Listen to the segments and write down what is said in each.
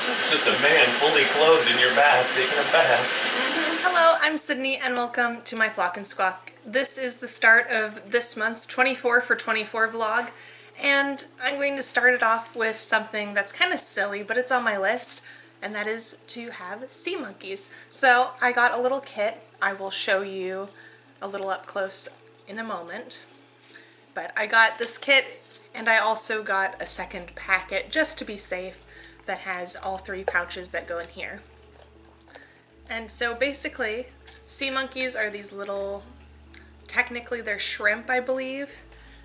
Just a man fully clothed in your bath, taking a bath. Hello, I'm Sydney and welcome to my Flock and Squawk. This is the start of this month's 24 for 24 vlog, and I'm going to start it off with something that's kind of silly, but it's on my list, and that is to have sea monkeys. So I got a little kit. I will show you a little up close in a moment. But I got this kit, and I also got a second packet just to be safe that has all 3 pouches that go in here. And so basically, sea monkeys are these little, technically they're shrimp, I believe,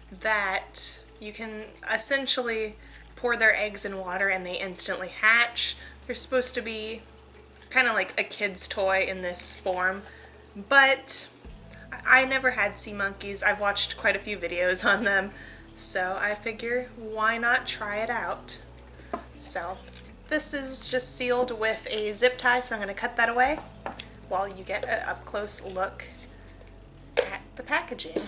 that you can essentially pour their eggs in water and they instantly hatch. They're supposed to be kind of like a kid's toy in this form, but I never had sea monkeys. I've watched quite a few videos on them, so I figure why not try it out. So this is just sealed with a zip tie, so I'm going to cut that away while you get an up-close look at the packaging.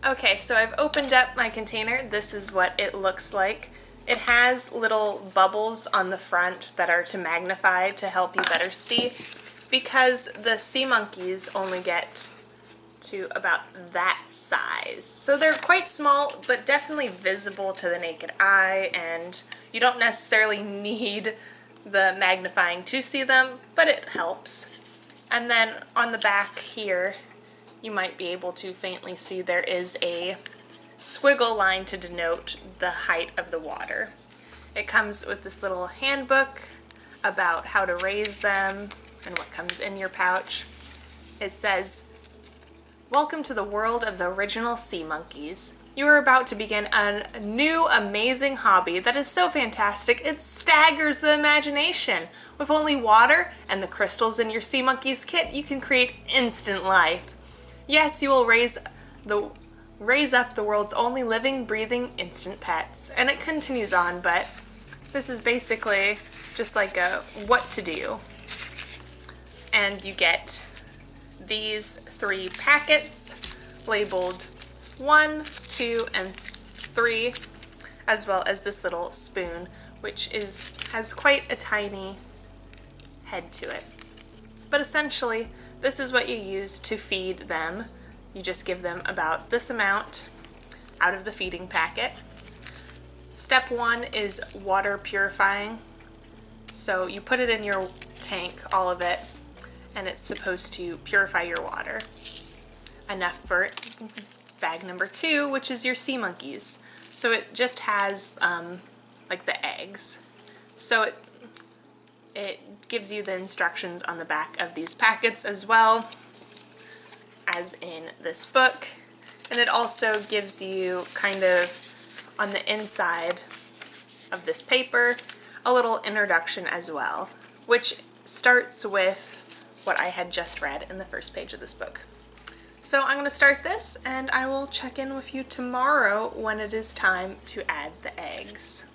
Okay, so I've opened up my container. This is what it looks like. It has little bubbles on the front that are to magnify to help you better see, because the sea monkeys only get to about that size. So they're quite small, but definitely visible to the naked eye, and you don't necessarily need the magnifying to see them, but it helps. And then on the back here, you might be able to faintly see there is a squiggle line to denote the height of the water. It comes with this little handbook about how to raise them and what comes in your pouch. It says, "Welcome to the world of the original sea monkeys. You are about to begin a new amazing hobby that is so fantastic it staggers the imagination. With only water and the crystals in your sea monkeys kit, you can create instant life. Yes, you will raise up the world's only living, breathing, instant pets." And it continues on, but this is basically just like a what to do. And you get these 3 packets labeled 1, 2, and 3, as well as this little spoon, which has quite a tiny head to it. But essentially, this is what you use to feed them. You just give them about this amount out of the feeding packet. Step 1 is water purifying. So you put it in your tank, all of it, and it's supposed to purify your water. Enough for bag number 2, which is your sea monkeys. So it just has like the eggs. So it gives you the instructions on the back of these packets as well as in this book. And it also gives you kind of on the inside of this paper a little introduction as well, which starts with what I had just read in the first page of this book. So I'm going to start this and I will check in with you tomorrow when it is time to add the eggs.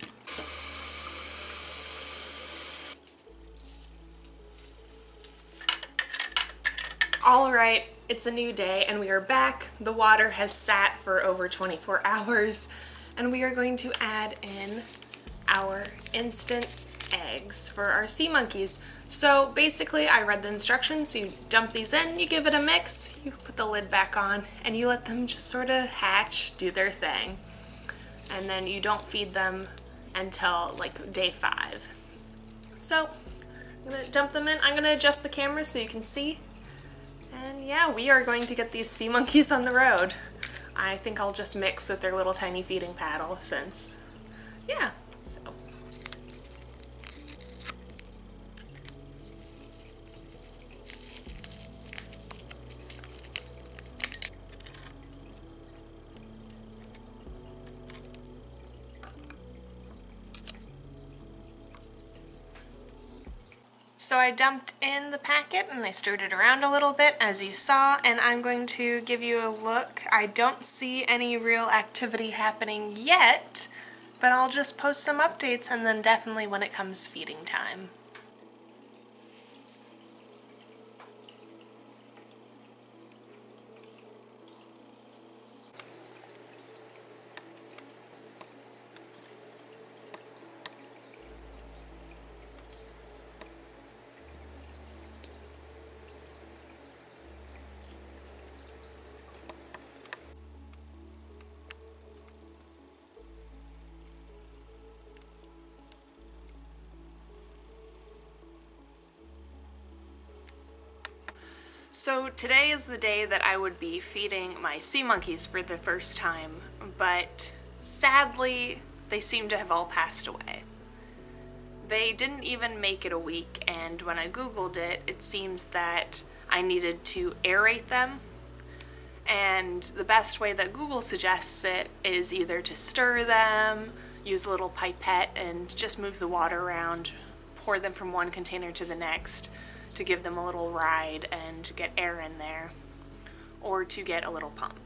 Alright, it's a new day and we are back. The water has sat for over 24 hours and we are going to add in our instant eggs for our sea monkeys. So basically I read the instructions, you dump these in, you give it a mix, you put the lid back on, and you let them just sort of hatch, do their thing. And then you don't feed them until like day 5. So I'm going to dump them in. I'm going to adjust the camera so you can see. And yeah, we are going to get these sea monkeys on the road. I think I'll just mix with their little tiny feeding paddle since, yeah, so. So I dumped in the packet and I stirred it around a little bit, as you saw, and I'm going to give you a look. I don't see any real activity happening yet, but I'll just post some updates and then definitely when it comes feeding time. So today is the day that I would be feeding my sea monkeys for the first time, but sadly they seem to have all passed away. They didn't even make it a week, and when I googled it, it seems that I needed to aerate them, and the best way that Google suggests it is either to stir them, use a little pipette and just move the water around, pour them from one container to the next, to give them a little ride and get air in there, or to get a little pump.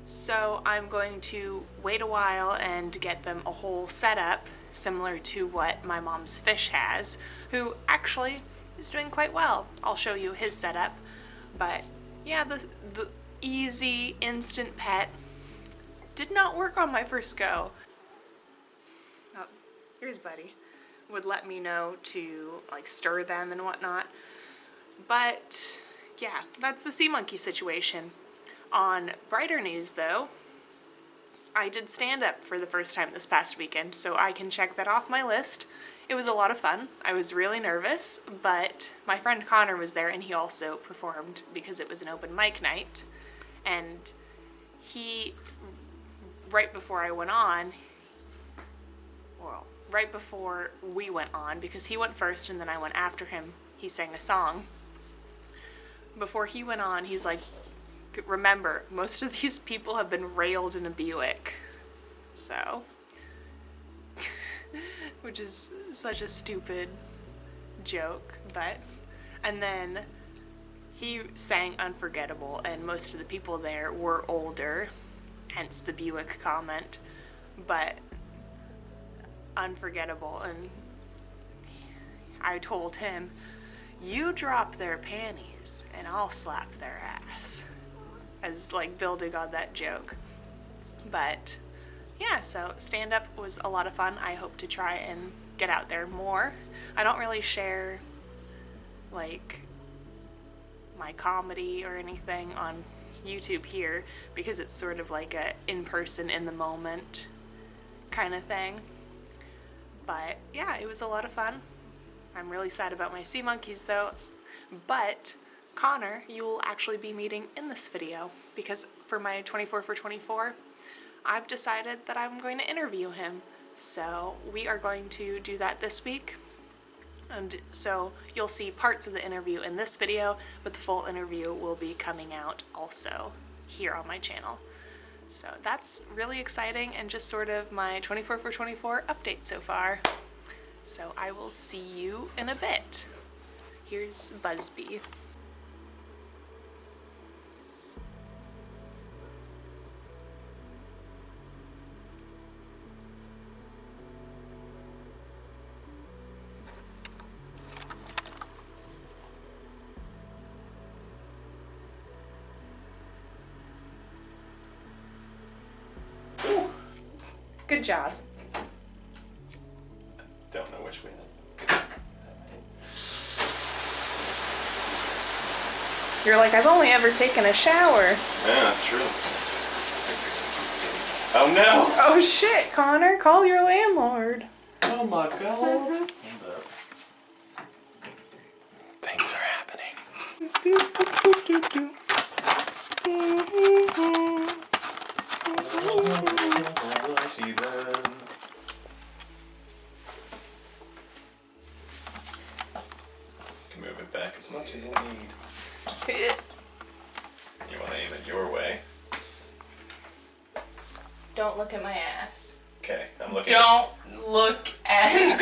So I'm going to wait a while and get them a whole setup similar to what my mom's fish has, who actually is doing quite well. I'll show you his setup, but yeah, the easy instant pet did not work on my first go. Oh, here's Buddy. Would let me know to like stir them and whatnot. But yeah, that's the sea monkey situation. On brighter news though, I did stand up for the first time this past weekend, so I can check that off my list. It was a lot of fun. I was really nervous, but my friend Connor was there and he also performed because it was an open mic night. And he, right before I went on, well, right before we went on, because he went first and then I went after him, he sang a song. Before he went on, he's like, remember, most of these people have been railed in a Buick. So, which is such a stupid joke, but, and then he sang Unforgettable, and most of the people there were older, hence the Buick comment, but Unforgettable, and I told him, you drop their panties and I'll slap their ass, as like building on that joke. But yeah, so stand up was a lot of fun. I hope to try and get out there more. I don't really share like my comedy or anything on YouTube here because it's sort of like a in-person, in the moment kind of thing. But yeah, it was a lot of fun. I'm really sad about my sea monkeys though, but Connor, you will actually be meeting in this video because for my 24 for 24, I've decided that I'm going to interview him. So we are going to do that this week. And so you'll see parts of the interview in this video, but the full interview will be coming out also here on my channel. So that's really exciting and just sort of my 24 for 24 update so far. So I will see you in a bit. Here's Busby. Ooh, good job. Don't know which way that. You're like, I've only ever taken a shower. Yeah, that's true. Oh no! Oh shit, Connor, call your landlord. Oh my god. Hold up. Things are happening. I see them. Can move it back as much as you need. You want to aim it your way. Don't look at my ass. Okay, I'm looking. Don't look at.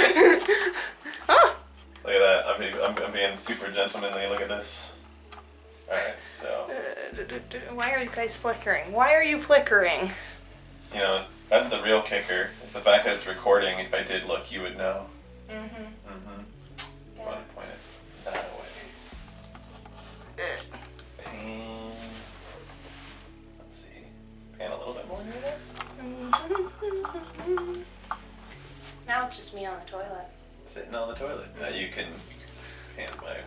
Look at that. I'm being super gentlemanly. Look at this. Alright, so. Why are you guys flickering? Why are you flickering? You know, that's the real kicker. Is the fact that it's recording. If I did look, you would know. You want to point it that way. Pan. Let's see. Pan a little bit more near there. Now it's just me on the toilet. Sitting on the toilet. Now you can pan my way.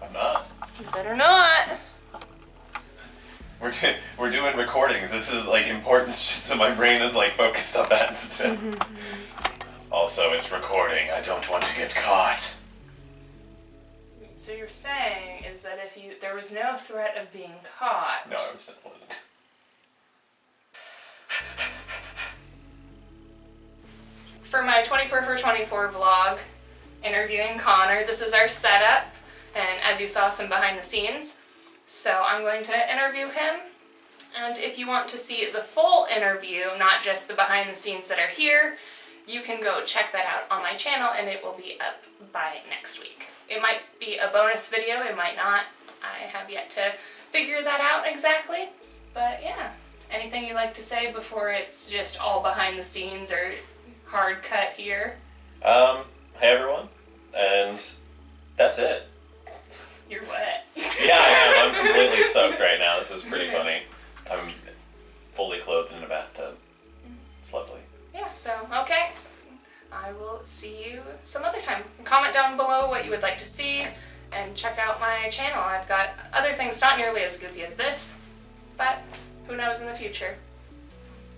I'm not. You better not. We're doing recordings. This is like important shit, so my brain is like focused on that instead. Also, it's recording. I don't want to get caught. So you're saying is that if there was no threat of being caught. No, I wasn't. For my 24 for 24 vlog, interviewing Connor, this is our setup, and as you saw, some behind the scenes. So I'm going to interview him, and if you want to see the full interview, not just the behind the scenes that are here, you can go check that out on my channel, and it will be up by next week. It might be a bonus video, it might not. I have yet to figure that out exactly, but yeah. Anything you'd like to say before it's just all behind the scenes or hard cut here? Hey everyone, and that's it. You're wet. Yeah, I am. I'm completely soaked right now. This is pretty funny. I'm fully clothed in a bathtub. It's lovely. Yeah, so, okay. I will see you some other time. Comment down below what you would like to see, and check out my channel. I've got other things not nearly as goofy as this, but who knows in the future.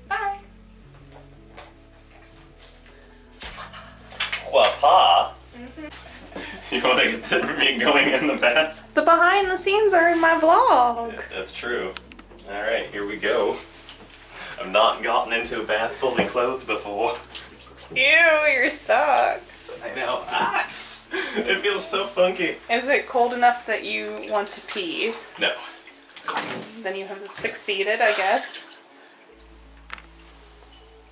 Bye! Wapa. You want to get me going in the bath? The behind the scenes are in my vlog. Yeah, that's true. Alright, here we go. I've not gotten into a bath fully clothed before. Ew, your socks. I know. Ah, it feels so funky. Is it cold enough that you want to pee? No. Then you have succeeded, I guess.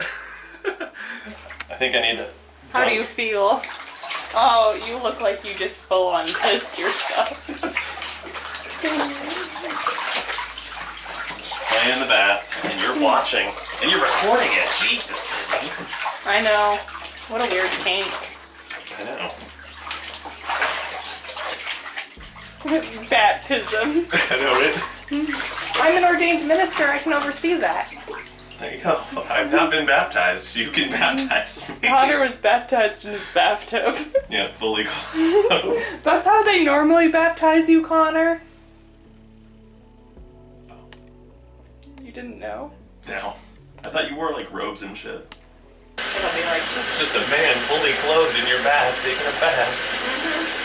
I think I need to... How do you feel? Oh, you look like you just full on pissed yourself. Playing in the bath, and you're watching, and you're recording it. Jesus. I know. What a weird kink. I know. Baptism. I know, right? I'm an ordained minister. I can oversee that. There you go. I've not been baptized, so you can baptize me. Connor was baptized in his bathtub. Yeah, fully clothed. That's how they normally baptize you, Connor. You didn't know? No. I thought you wore like robes and shit. It'll be like... Just a man fully clothed in your bath taking a bath.